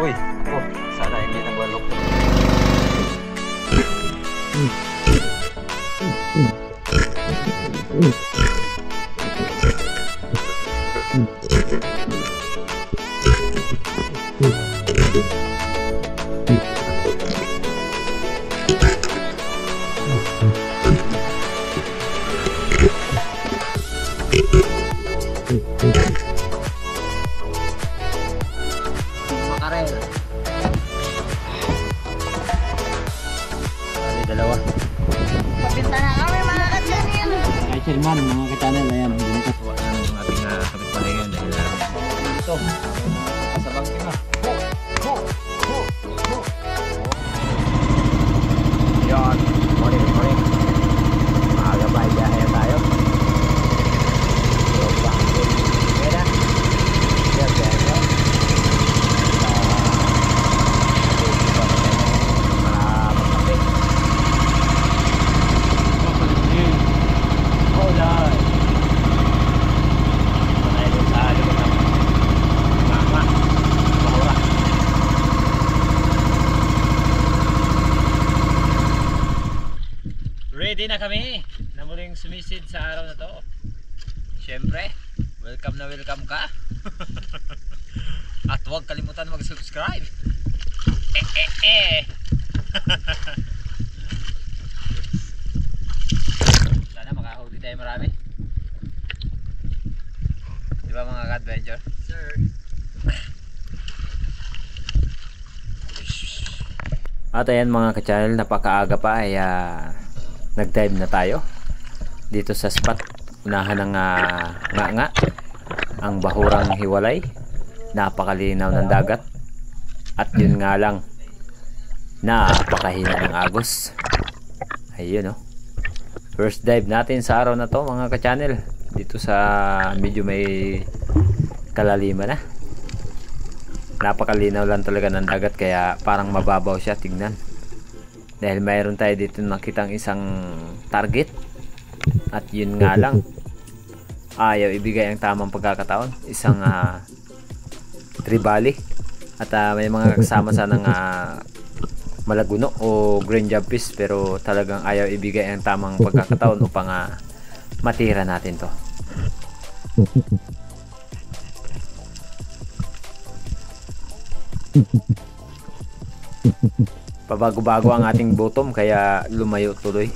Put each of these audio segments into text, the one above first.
Uy, oh, sana hindi nagwalok. Makarel. Bali, dalawa. Pabinta na kami mga ka-channel. Kay Sherman, mga ka-channel, ayan. Binta po ang ating kapitbahay ngayon dahil ito. Sa bangking na. Yan. Morning, morning. Maaga ba, biyahe tayo. So, bangking. Okay na. Yan, biyahe tayo. Ready na kami na muling sumisid sa araw na to. Siyempre, welcome na welcome ka. At huwag kalimutan mag-subscribe. Sana makahuli tayo marami. Di ba mga ka-adventure? Sir. At ayan mga ka-channel, napakaaga pa ay nag-dive na tayo dito sa spot. Unahan ng nga ang bahurang hiwalay, napakalinaw ng dagat, at yun nga lang, napakahina ng agos. Ayun, oh. First dive natin sa araw na to mga ka-channel, dito sa medyo may kalaliman na. Napakalinaw lang talaga ng dagat, kaya parang mababaw siya tignan. Dahil mayroon tayo dito nakitang isang target. At yun nga lang, ayaw ibigay ang tamang pagkakataon. Isang tribali. At may mga kasama sanang malaguno o green jumpfish. Pero talagang ayaw ibigay ang tamang pagkakataon upang matira natin to. Pabago-bago ang ating bottom kaya lumayo tuloy.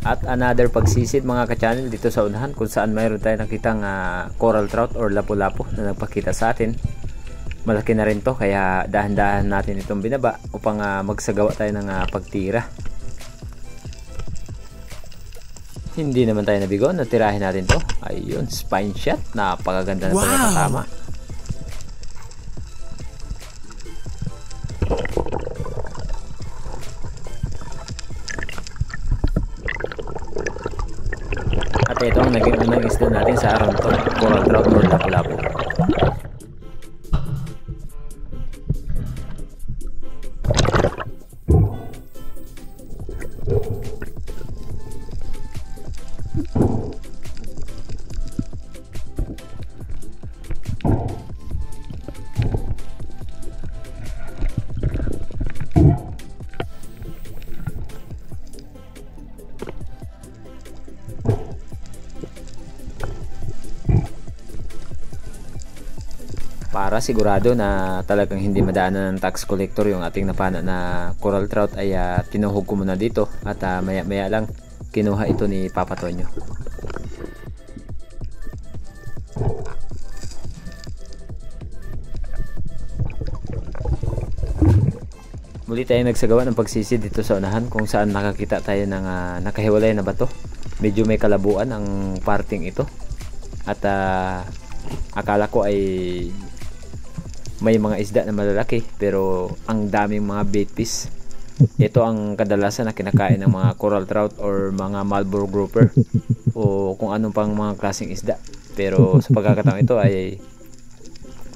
At another pagsisid mga ka-channel dito sa unahan, kung saan mayroon tayo nakitang coral trout or lapu-lapu na nagpakita sa atin. Malaki na rin to, kaya dahan-dahan natin itong binaba upang magsagawa tayo ng pagtira. Hindi naman tayo nabigo, natirahin natin to. Ayun, spine shot, napakaganda na pagkakatama. At ito ang naging unang isda natin sa araw to, coral trout or lapu-lapu. Para sigurado na talagang hindi madaanan ng tax collector yung ating napana na coral trout, ay tinuhog ko muna dito at maya maya lang kinuha ito ni Papa Tonyo. Muli tayo nagsagawa ng pagsisid dito sa unahan, kung saan nakakita tayo ng nakahiwalay na bato. Medyo may kalabuan ang parting ito at akala ko ay may mga isda na malalaki, pero ang daming mga bait fish. Ito ang kadalasan na kinakain ng mga coral trout or mga Marlboro grouper o kung anong pang mga klaseng isda. Pero sa pagkakataon ito ay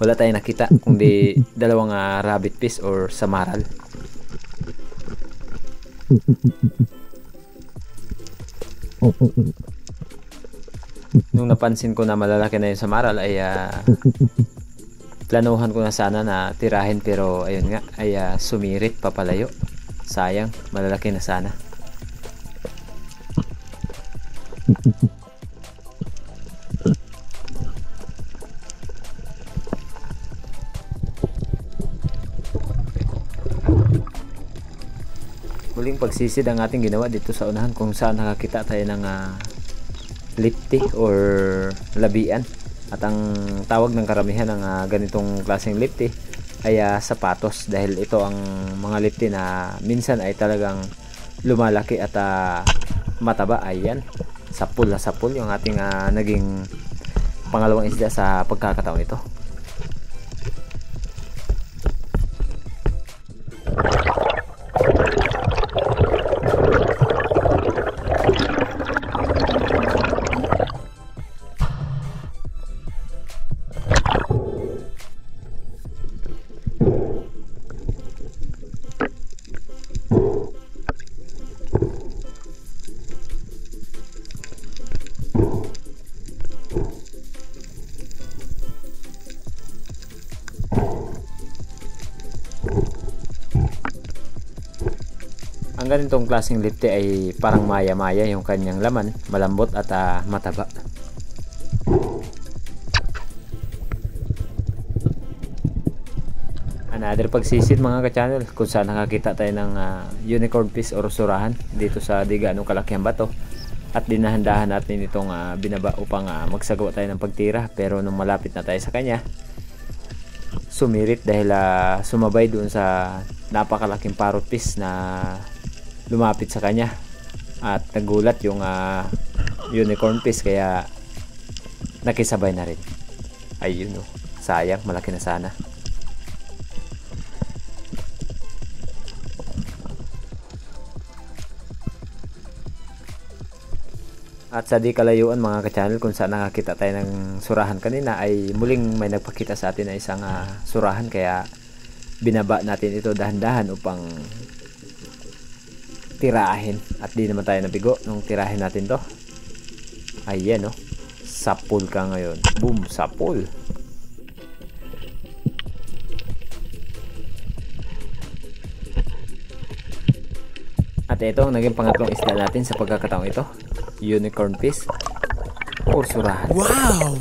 wala tayong nakita kundi dalawang rabbit fish or samaral. Nung napansin ko na malalaki na yung samaral ay planuhan ko na sana na tirahin, pero ayun nga ay sumirit papalayo. Sayang, malalaki na sana. Muling pagsisid ang ating ginawa dito sa unahan, kung saan nakakita tayo ng lipti or labian. At ang tawag ng karamihan ng ganitong klaseng lipti ay sapatos, dahil ito ang mga lipti na minsan ay talagang lumalaki at mataba. Ayan, sapul na sapul yung ating naging pangalawang isda sa pagkakataon ito. Ang ganitong klaseng lipti ay parang maya-maya yung kanyang laman, malambot at mataba. Another pagsisid mga ka-channel, kung saan nakakita tayo ng unicorn fish or surahan dito sa di gaanong kalakihan bato. At dinahandahan natin itong binaba upang magsagawa tayo ng pagtira, pero nung malapit na tayo sa kanya, sumirit dahil sumabay doon sa napakalaking parrot fish na lumapit sa kanya, at nagulat yung unicorn fish, kaya nakisabay na rin. Ayun, sayang, malaki na sana. At sa di kalayuan mga ka-channel, kung saan nakakita tayo ng surahan kanina, ay muling may nagpakita sa atin na isang surahan, kaya binaba natin ito dahan-dahan upang tirahin. At di naman tayo nabigo nung tirahin natin to. Ayan, sapul ka ngayon. Boom, sapul. At ito ang naging pangatlong isda natin sa pagkakataong ito, unicorn fish or surahan. Wow!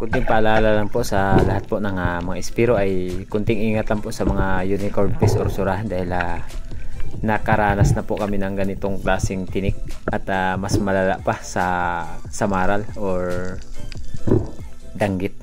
Kunting paalala lang po sa lahat po ng mga espiro, ay kunting ingat lang po sa mga unicorn fish or surahan, dahil nakaranas na po kami ng ganitong klaseng tinik, at mas malala pa sa samaral or danggit.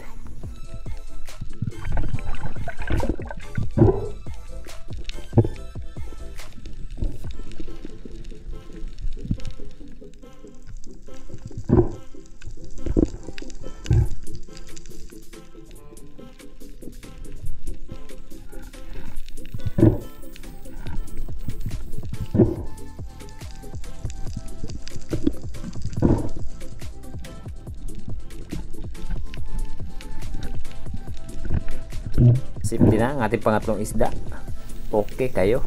Simple na ang ating pangatlong isda. Okay kayo.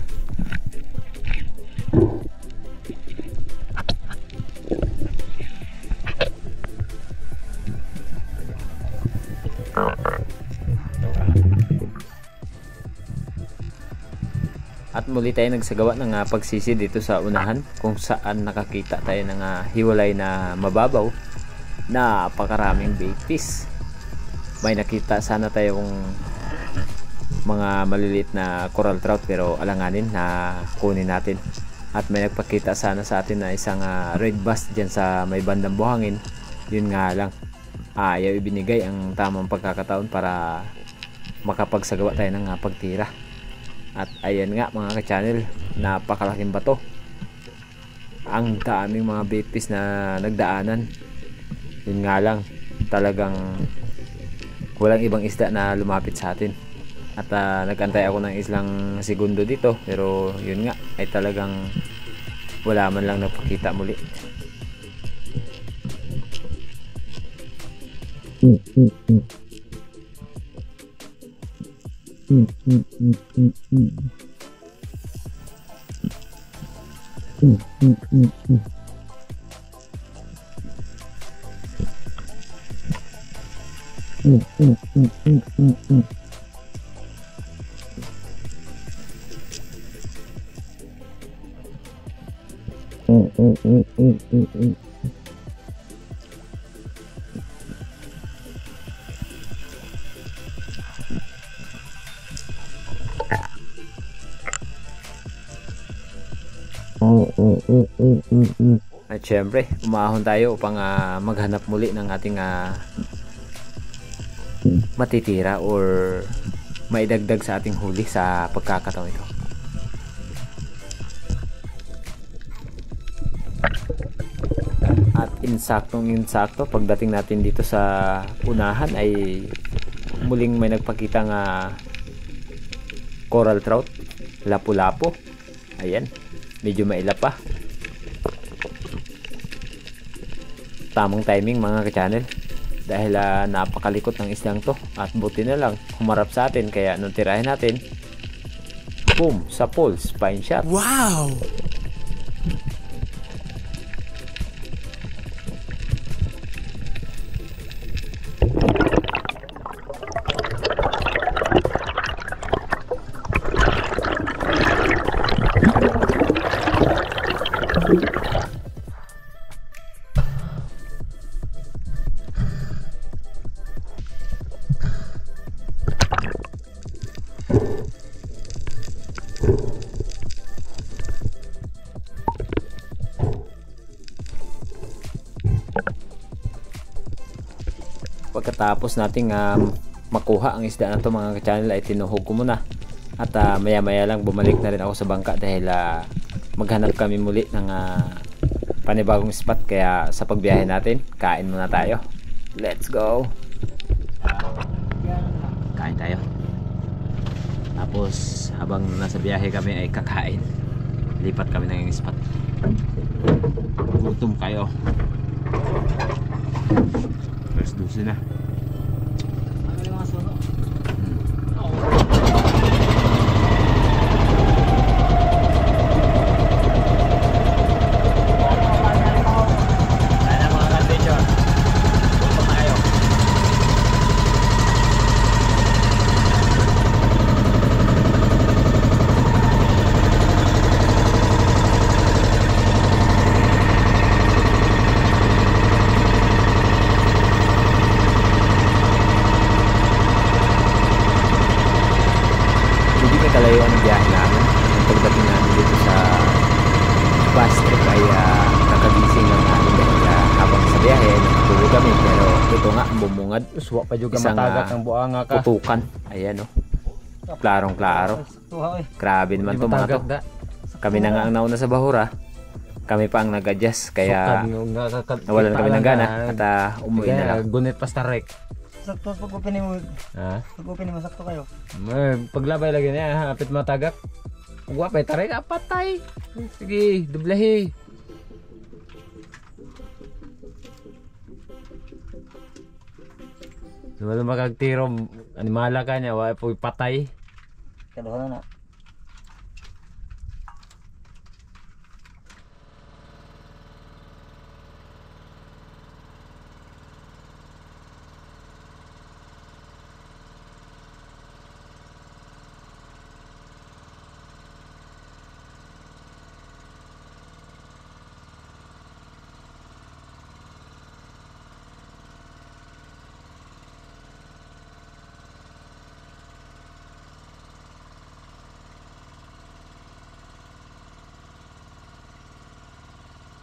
At muli tayo nagsagawa ng pagsisi dito sa unahan, kung saan nakakita tayo ng hiwalay na mababaw na napakaraming bait fish. May nakita sana tayong mga maliliit na coral trout, pero alanganin na kunin natin. At may nagpakita sana sa atin na isang red bass dyan sa may bandang buhangin. Yun nga lang, ayaw ibinigay ang tamang pagkakataon para makapagsagawa tayo ng pagtira. At ayan nga mga ka-channel, napakalaking bato. Ang daming mga bigfish na nagdaanan. Yun nga lang, talagang walang ibang isda na lumapit sa atin. At nagantay ako ng islang segundo dito, pero yun nga ay talagang wala man lang nagpakita muli. At syempre, umahon tayo upang maghanap muli ng ating matitira or maidagdag sa ating huli sa pagkakataon ito. At insakto pagdating natin dito sa unahan ay muling may nagpakita nga coral trout, lapu-lapu. Ayan, medyo maila pa. Tamang timing mga ka-channel, dahil napakalikot ng isdang to at buti na lang humarap sa atin, kaya nung tirahin natin, boom, sa poles, fine shot. Wow! Pagkatapos nating makuha ang isda na to mga ka-channel ay tinuhog ko muna. At maya maya lang bumalik na rin ako sa bangka dahil maghanap kami muli ng panibagong spot. Kaya sa pagbiyahe natin, kain muna tayo. Let's go! Kain tayo. Tapos habang nasa biyahe kami ay kakain. Lipat kami ng spot. Gutom kayo. First dose na. Kalayo ang biyahe namin. Pagdating namin dito sa bus trip ay kakagising lang namin dahil habang sa biyahe natutulog kami, pero ito nga bumungad. Uswa pa juga Isang, matagat ng buanga ka. Putukan. Ayan klarong klaro. Grabe naman to mga to. Kami na nga ang nauna sa bahura. Kami pa ang nag-adjust kaya nawalan kami ng gana at umuwi na lang. Gunit pastarek. Sakto pagpupinin mo. Ha? Pagpupinin mo sakto kayo. Paglabay lagi niya, hapit matagak. Guwapay taray ka patay. Sige, dublahi. Wala makagtiro, animala ka niya, wala po patay. Kaduha na.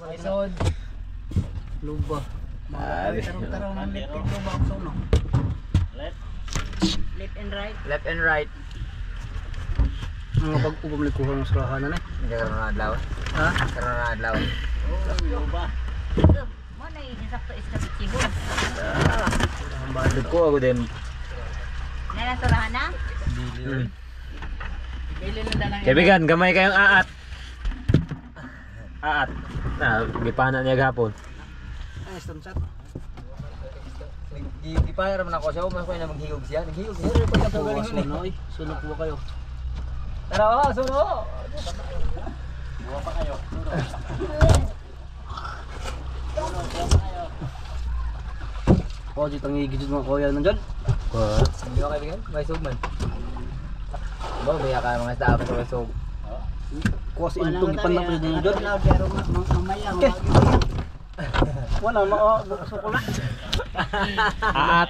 Isod. Luba. Tarong-tarong ng left and luba ang suno. Left and right. Left and right. Mga pag-ubom ni kuha ng surahan na Hindi ka na adlaw. Ha? Karoon na adlaw. Mo na sakto isda bitsibo. Ang balik. Ko ako din. Nanasurahan na? Bili na lang. Kaibigan, gamay kayong aat. Aat. Na, gipana niya gapon. Ay, stone shot. Gipana naman ako siya, mas ko na maghigog siya. Naghigog siya. Sunoy. Sunog po kayo. Tara, suno. O, dito ang higit mga kuya nandyan. Hindi ko kaibigan, may sugman. Ba, baya ka mga staff sa sug. Kuha si Intong, ipandang pa dito nandyan. Okay. Wala, sukulat. Aat.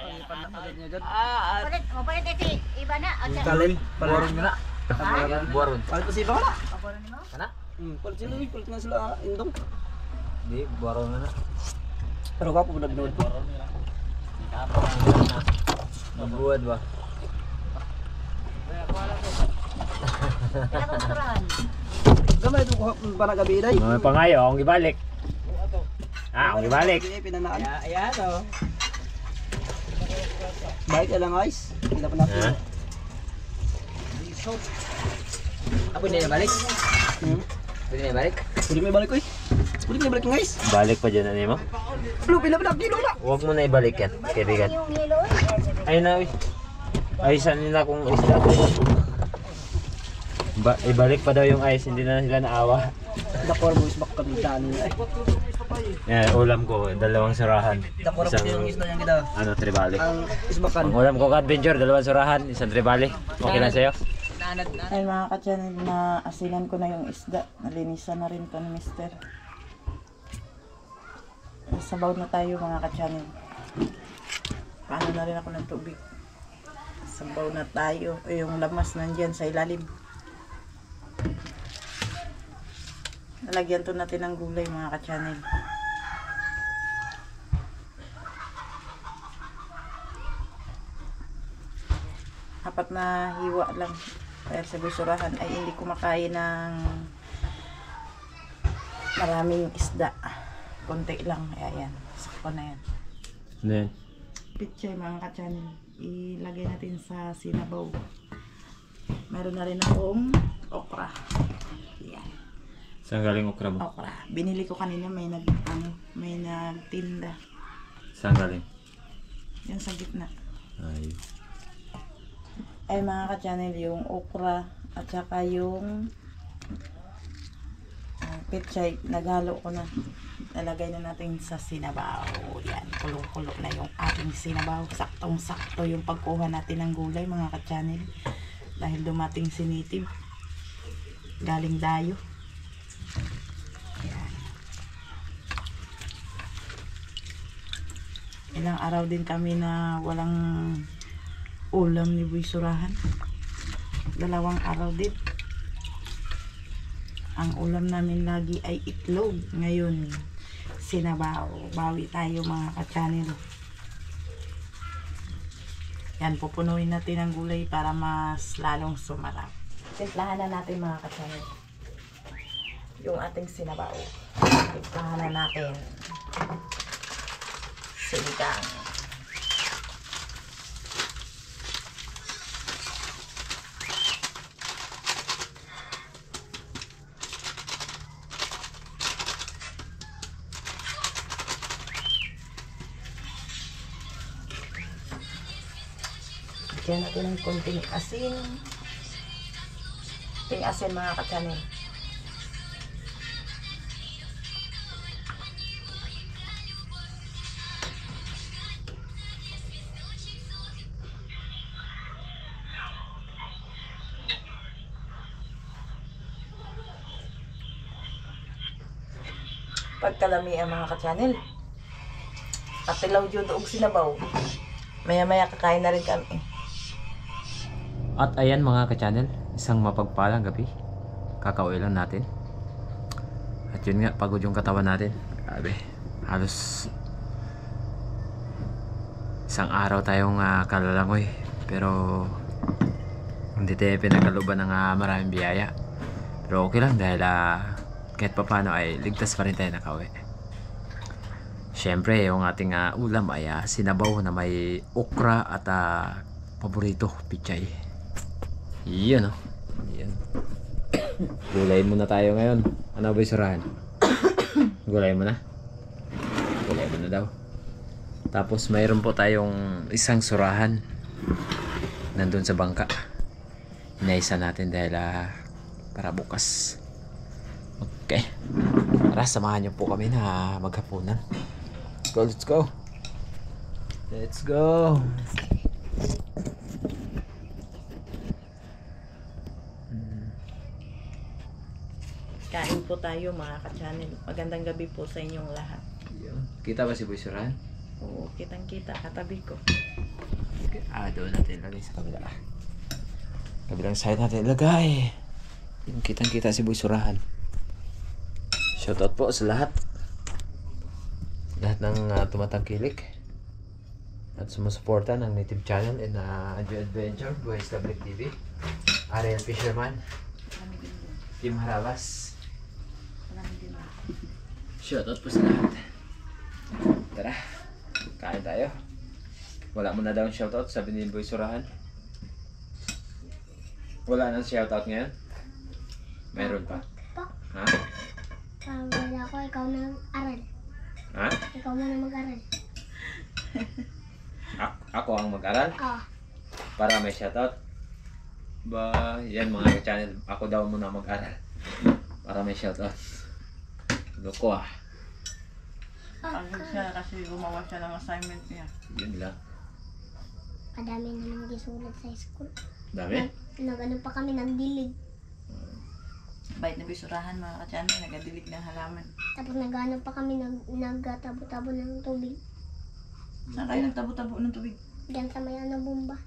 Palit, mo palit ito iba na. Kalin. Buwaron mo na. Buwaron. Palit pa siya wala. Pakulo nimo? Kana? Palit sila, palit na sila Intong. Di, buwaron mo na. Pero kapo po nagnood po. Magbuwad ba? Sila kong surahan. Gamay ito kuha pa na gabi day. Mga pangayo, akong gibalik. Akong gibalik. Pinanaan. Ayan o. Balik na lang guys. Hindi na pa natin. Ako hindi na balik. Pwede na balik? Pwede may balik ko eh. Pwede may balik guys. Balik pa dyan, ano mo? Pila kilo na. Huwag mo na ibalik yan, kaibigan. Yung hilo. Ayun na, uy. Ayusan nila kung isda. Ibalik pa daw yung ice, hindi na sila naawa. Dakor mo is bak kami daan nila. Yan, ulam ko, dalawang surahan. Dakor mo yung isda yung kita. Ano, tribalik. Ang isbakan. Ang ulam ko ka-adventure, dalawang surahan, isang tribalik. Okay na sa'yo? Ay mga ka-channel, na asinan ko na yung isda. Nalinisan na rin to ni Mister. Sabaw na tayo mga ka-channel. Paano na rin ako ng tubig. Sabaw na tayo. Yung lamas nandyan sa ilalim. Nalagyan to natin ng gulay mga ka-channel. Apat na hiwa lang. Dahil sa gusurahan ay hindi kumakain ng maraming isda. Konti lang. Ayan. Sakto na yan. Ano yan? Pichay mga ka-channel. Ilagay natin sa sinabaw. Meron na rin akong okra. Yan. Saan galing okra mo? Okra. Binili ko kanina may may nagtinda. Saan galing? Yan sa gitna. Ay. Ay mga ka-channel, yung okra at saka yung pechay, naghalo ko na. Nalagay na natin sa sinabaw. Yan, kulong-kulo na yung ating sinabaw. Saktong-sakto yung pagkuha natin ng gulay mga ka-channel. Dahil dumating si Native. Galing dayo. Yan. Ilang araw din kami na walang ulam ni Boy Surahan. 2 araw din. Ang ulam namin lagi ay itlog. Ngayon, sinabaw. Bawi tayo mga ka-channel. Yan, pupunuin natin ang gulay para mas lalong sumarap. Timplahan na natin mga ka-channel. Yung ating sinabaw. Timplahan na natin. Sinigang. Lagyan natin ng konting asin. Konting asin mga ka-channel. Pagkalami ang mga ka-channel. Patilaw dyan doog sinabaw. Maya-maya kakain na rin kami. At ayan mga ka-channel, isang mapagpalang gabi. Kakauwi lang natin. At yun nga, pagod yung katawan natin. Grabe, halos isang araw tayong kalalangoy. Pero Hindi tayo pinagkaluban ng maraming biyaya. Pero okay lang dahil kahit pa paano ay ligtas pa rin tayo nakauwi. Siyempre, yung ating ulam ay sinabaw na may okra at paborito, pichay. Yan, oh. Yan. Gulayin muna tayo ngayon. Ano ba yung surahan? Gulayin mo na? Gulayin mo na daw. Tapos mayroon po tayong isang surahan nandun sa bangka. Inaisa natin dahil para bukas. Okay. Tara, samahan niyo po kami na maghapunan. Let's go, let's go. Let's go. Kain po tayo mga ka-channel. Magandang gabi po sa inyong lahat. Kita ba si Boy Surahan? Oo, kitang-kita, katabi ko. Doon natin ilagay sa kabila. Kabilang side natin ilagay. Yung kitang-kita si Boy Surahan. Shoutout po sa lahat. Lahat ng tumatangkilik at sumusuporta ng Native Channel and Adjo Adventure, Boys Tablet TV, Ariel Fisherman, Team Harabas. Shoutout po sa lahat. Tara, kain tayo. Wala mo na daw ang shoutout, sabi ni Boy Surahan. Wala nang shoutout ngayon? Meron pa? Ha? Wala ko, ikaw na mag-aral. Ha? Ikaw muna mag-aral. Ako ang mag-aral? Oo. Para may shoutout? Ba, yan mga channel. Ako daw muna mag-aral. Para may shoutout. Loko Pagod siya kasi gumawa siya ng assignment niya. Yun lang. Kadami na nang gisulat sa school. Dami? Nag-ano pa kami, nagdilig. Bait na bisurahan mga ka-channel, nagadilig ng halaman. Tapos nag-ano pa kami, nagtabo-tabo ng tubig. Saan kayo nagtabo-tabo ng tubig? Diyan sa may ano, bomba.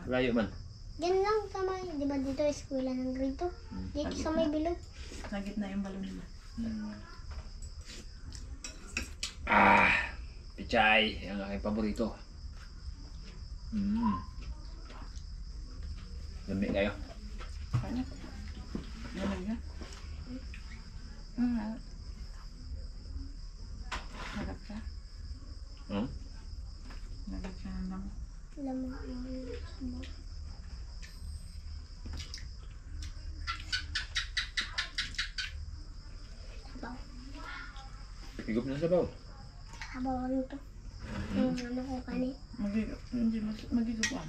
Layo man. Diyan lang sa may, di ba dito, eskwela ng grade 2. Dito sa may bilog. Sa gitna yung balon nila. Pichay. Ang aking paborito. Lamig kayo. Kanya? Lamig na? Nagap ka? Nagap ka ng lamig. Lamang ang sumo. Sabaw. Higop na sabaw. Sabaw ano to? Yung ano ko kanin. Magigup ka.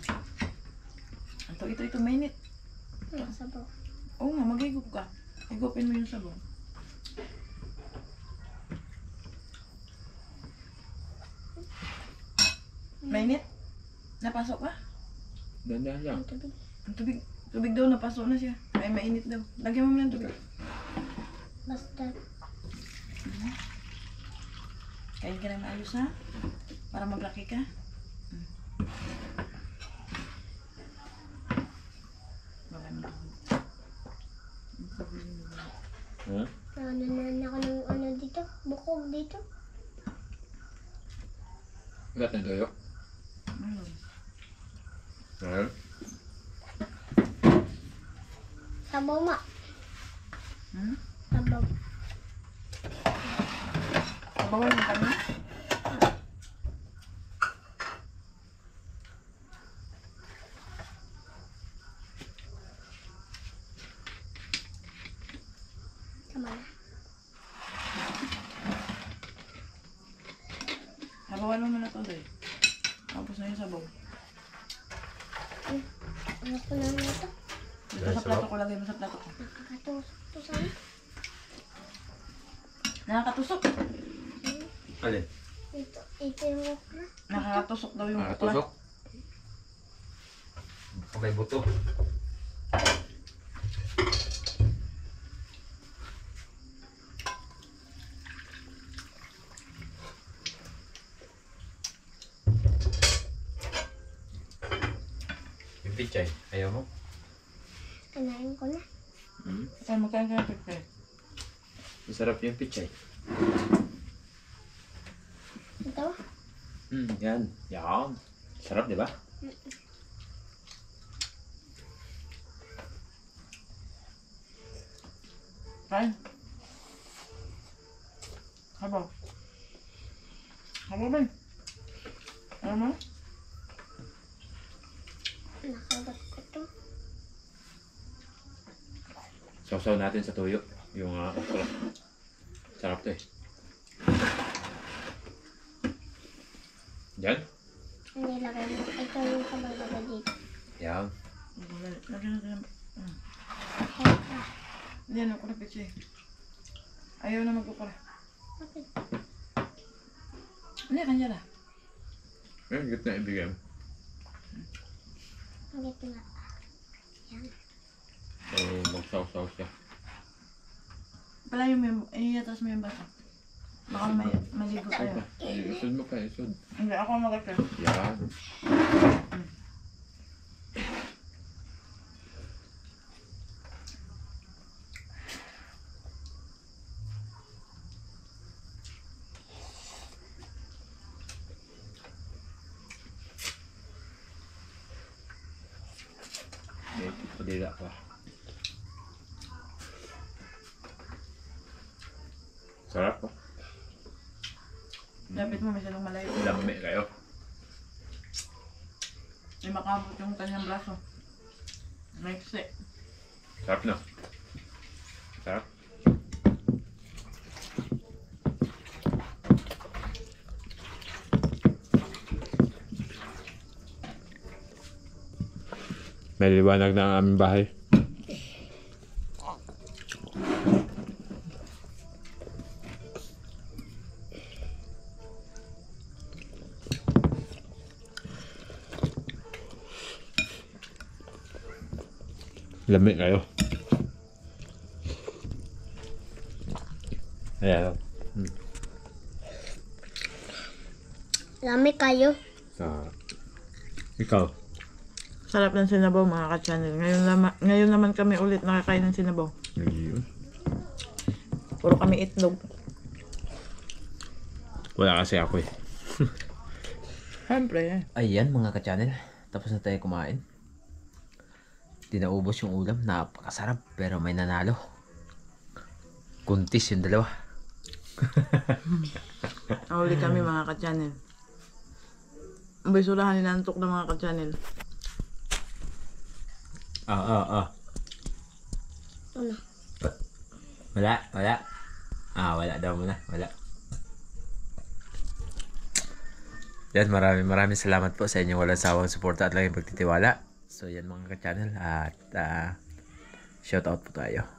Ito, mainit. Yung sabaw. Oo nga, magigup ka. Igupin mo yung sabon. Mainit? Napasok ka? Dandan lang. Yung tubig. Ang tubig daw, napasok na siya. Ay, mainit daw. Lagyan mo ng tubig. Basta. Kain ka na maayos ha? Para maglaki ka. Nananan ako ng ano dito. Bukog dito. Gat na doyo. Sabaw ma. Hmm? Sabaw. Bawal mo kami? Tama na. Sabawan mo muna to, Doy. Tapos na yung sabaw. Ano ko na ito? Dito sa plato ko, lagay mo sa plato ko. Nakakatusok to sana. Nakakatusok. Alin? Ito yung okra. Nakakatusok daw yung okra. Tusok. May buto. Yung pichay, ayaw mo? Kanain ko na. Ay, magkain ka ng pipay. Masarap yung pichay. Ito? Yan. Yan. Sarap, di ba? Kain. Habaw. Habaw ba? Ano mo? Nakagat ko to. Sausaw natin sa tuyo. Yung okra. Sarap to eh. Yan. Nilagay mo. Ito yung kabagbaga dito. Yan. Lagyan natin. Ito. Hindi, ano ko na pitsi. Ayaw na magkukura. Bakit? Hindi, kanya na. Ang gitna ibigay mo. Bakit nga? Yan. So, magsaw-saw siya. Palayo mo yung, iatas mo yung bata. Baka maligo tayo. Isod mo pa, isod. Hindi, ako mag-atas. Yan. Padila pa. Sarap po. Lapit mo, masyadong malayo. Lami kayo. May makabot yung kanyang braso. Maiksi. Sarap na. Sarap. May liwanag na ang aming bahay. Lamig kayo. Ayan. Lamig kayo. Ikaw. Sarap ng sinabaw mga ka-channel. Ngayon naman kami ulit nakakain ng sinabaw. Ayun. Puro kami itlog. Wala kasi ako eh. Siyempre eh. Ayan mga ka-channel. Tapos na tayo kumain. Di naubos yung ulam. Napakasarap. Pero may nanalo. Kuntis yung dalawa. Nahuli kami mga ka-channel. Ang basurahan ninantok ng mga ka-channel. Ano? Wala. Wala daw muna. Wala. Yan, maraming salamat po sa inyong walang sawang suporta at laging pagtitiwala. So yan mga ka-channel at shoutout po tayo.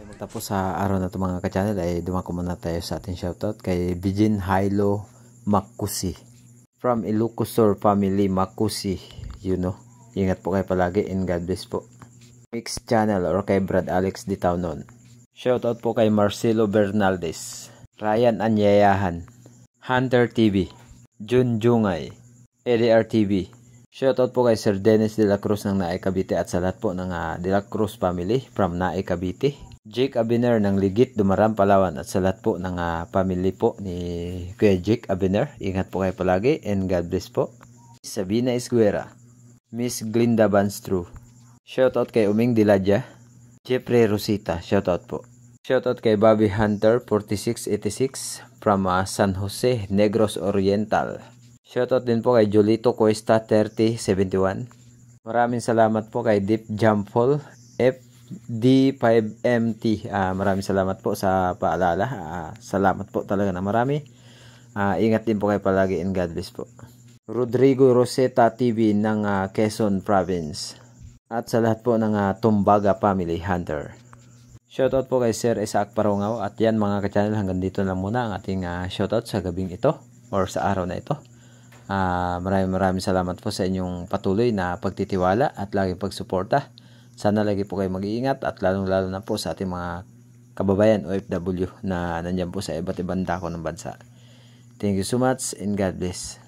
Magtapos sa araw na ito mga ka-channel ay dumako muna tayo sa ating shoutout kay Bijin Hailo Makusi from Ilocosur family Makusi. You know. Ingat po kayo palagi and God bless po. Mix Channel or kay Brad Alex Di Taunon. Shoutout po kay Marcelo Bernaldez, Ryan Anyayahan, Hunter TV, Jun Jungay, LDR TV. Shoutout po kay Sir Dennis De La Cruz ng Naay Cavite at sa lahat po ng De La Cruz family from Naay Cavite. Jake Abiner ng Ligit, Dumaram, Palawan at sa lahat po ng family po ni Kuya Jake Abiner. Ingat po kayo palagi and God bless po. Sabina Esguera, Miss Glinda Banstru. Shoutout kay Uming Diladya, Jeffrey Rosita. Shoutout po. Shoutout kay Bobby Hunter 4686 from San Jose, Negros Oriental. Shoutout din po kay Jolito Cuesta 3071. Maraming salamat po kay Deep Jumpful FD5MT. Maraming salamat po sa paalala. Salamat po talaga na marami. Ingat din po kayo palagi and God bless po. Rodrigo Roseta TV ng Quezon Province. At sa lahat po ng Tumbaga Family Hunter. Shoutout po kay Sir Isaac Parongaw. At yan mga ka-channel, hanggang dito lang muna ang ating shoutout sa gabing ito or sa araw na ito. Maraming salamat po sa inyong patuloy na pagtitiwala at laging pagsuporta. Sana lagi po kayo mag-iingat at lalong-lalo na po sa ating mga kababayan OFW na nandyan po sa iba't ibang dako ng bansa. Thank you so much and God bless.